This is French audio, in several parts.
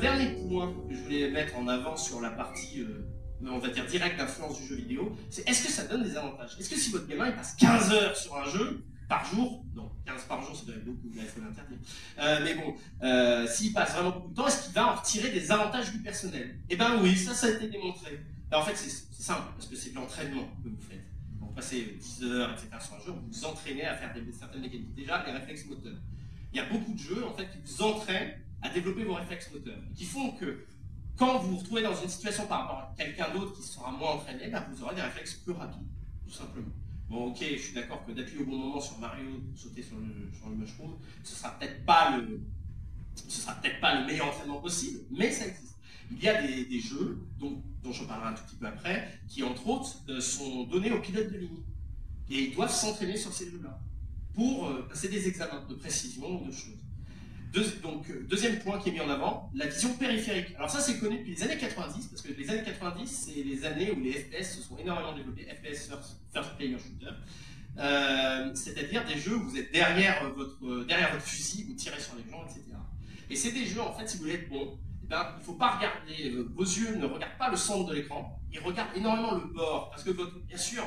dernier point que je voulais mettre en avant sur la partie, on va dire, directe d'influence du jeu vidéo, c'est est-ce que ça donne des avantages? Est-ce que si votre gamin il passe 15 heures sur un jeu par jour, non, 15 par jour, ça doit être beaucoup, là il faut l'interdire, mais bon, s'il passe vraiment beaucoup de temps, est-ce qu'il va en retirer des avantages du personnel? Eh bien oui, ça a été démontré. Alors, en fait, c'est simple, parce que c'est de l'entraînement que vous faites. Vous passez 10 heures, etc. sur un jeu, vous vous entraînez à faire certaines mécaniques. Déjà, les réflexes moteurs. Il y a beaucoup de jeux, en fait, qui vous entraînent à développer vos réflexes moteurs, qui font que quand vous vous retrouvez dans une situation par rapport à quelqu'un d'autre qui sera moins entraîné, bah, vous aurez des réflexes plus rapides, tout simplement. Bon, ok, je suis d'accord que d'appuyer au bon moment sur Mario, sauter sur le mushroom, ce sera peut-être pas le meilleur entraînement possible, mais ça existe. Il y a des jeux, dont je parlerai un tout petit peu après, qui entre autres sont donnés aux pilotes de ligne. Et ils doivent s'entraîner sur ces jeux-là pour passer des examens de précision ou de choses. Deuxième point qui est mis en avant, la vision périphérique. Alors ça c'est connu depuis les années 90, parce que les années 90 c'est les années où les FPS se sont énormément développés, FPS First Player Shooter, c'est-à-dire des jeux où vous êtes derrière votre fusil, vous tirez sur les gens, etc. Et c'est des jeux en fait, si vous voulez être bon, eh ben, il ne faut pas regarder, vos yeux ne regardent pas le centre de l'écran, ils regardent énormément le bord, parce que bien sûr,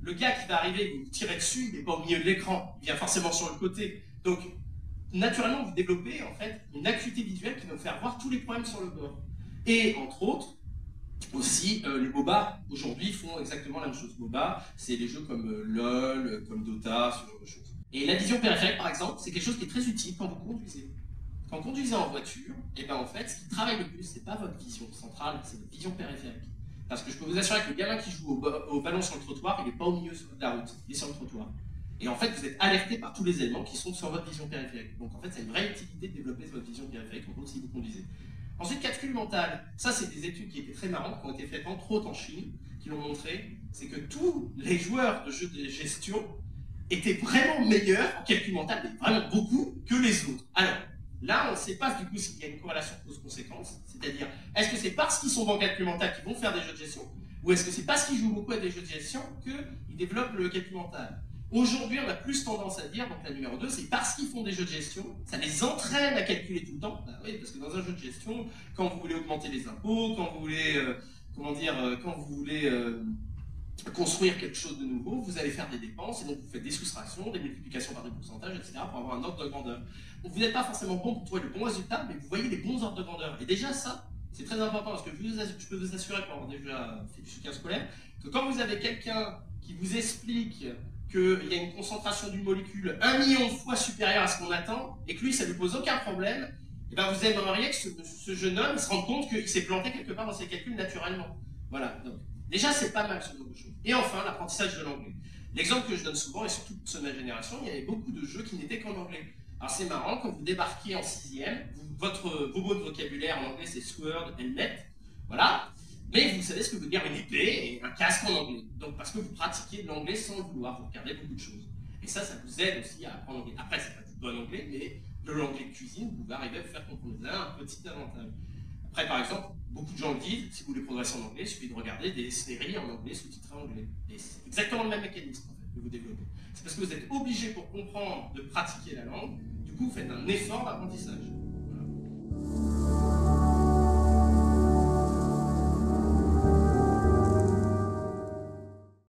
le gars qui va arriver, vous tirez dessus, il n'est pas au milieu de l'écran, il vient forcément sur le côté. Donc naturellement, vous développez en fait une acuité visuelle qui va vous faire voir tous les problèmes sur le bord. Et entre autres, aussi, les MOBA aujourd'hui font exactement la même chose. MOBA, c'est des jeux comme LOL, comme Dota, ce genre de choses. Et la vision périphérique, par exemple, c'est quelque chose qui est très utile quand vous conduisez. Quand vous conduisez en voiture, et ben en fait, ce qui travaille le plus, c'est pas votre vision centrale, c'est votre vision périphérique. Parce que je peux vous assurer que le gamin qui joue au ballon sur le trottoir, il n'est pas au milieu de la route, il est sur le trottoir. Et en fait, vous êtes alerté par tous les éléments qui sont sur votre vision périphérique. Donc en fait, c'est une vraie utilité de développer votre vision périphérique, en gros, si vous conduisez. Ensuite, calcul mental. Ça, c'est des études qui étaient très marrantes, qui ont été faites entre autres en Chine, qui l'ont montré. C'est que tous les joueurs de jeux de gestion étaient vraiment meilleurs en calcul mental, mais vraiment beaucoup, que les autres. Alors, là, on ne sait pas du coup s'il y a une corrélation cause-conséquence, c'est-à-dire, est-ce que c'est parce qu'ils sont dans le calcul mental qu'ils vont faire des jeux de gestion, ou est-ce que c'est parce qu'ils jouent beaucoup à des jeux de gestion qu'ils développent le calcul mental? Aujourd'hui, on a plus tendance à dire, donc la numéro 2, c'est parce qu'ils font des jeux de gestion, ça les entraîne à calculer tout le temps. Bah oui, parce que dans un jeu de gestion, quand vous voulez augmenter les impôts, quand vous voulez, construire quelque chose de nouveau, vous allez faire des dépenses, et donc vous faites des soustractions, des multiplications par des pourcentages, etc., pour avoir un ordre de grandeur. Donc vous n'êtes pas forcément bon pour trouver le bon résultat, mais vous voyez les bons ordres de grandeur. Et déjà ça, c'est très important, parce que je peux vous assurer, pour avoir déjà fait du soutien scolaire, que quand vous avez quelqu'un qui vous explique qu'il y a une concentration d'une molécule 1 million de fois supérieure à ce qu'on attend, et que lui, ça ne lui pose aucun problème, et ben vous aimeriez que ce jeune homme se rende compte qu'il s'est planté quelque part dans ses calculs naturellement. Voilà, donc déjà c'est pas mal ce genre de choses. Et enfin, l'apprentissage de l'anglais. L'exemple que je donne souvent, et surtout pour ceux de ma génération, il y avait beaucoup de jeux qui n'étaient qu'en anglais. Alors c'est marrant, quand vous débarquez en 6e, vos mots de vocabulaire en anglais c'est sword, helmet, voilà. Mais vous savez ce que veut dire une épée et un casque en anglais. Donc parce que vous pratiquez de l'anglais sans le vouloir, vous regardez beaucoup de choses. Et ça vous aide aussi à apprendre l'anglais. Après, c'est pas du bon anglais, mais de l'anglais de cuisine, vous pouvez arriver à vous faire comprendre. Vous avez un petit avantage. Après, par exemple, beaucoup de gens le disent, si vous voulez progresser en anglais, il suffit de regarder des séries en anglais sous-titrées en anglais. Et c'est exactement le même mécanisme en fait, que vous développez. C'est parce que vous êtes obligé pour comprendre de pratiquer la langue, du coup vous faites un effort d'apprentissage. Voilà.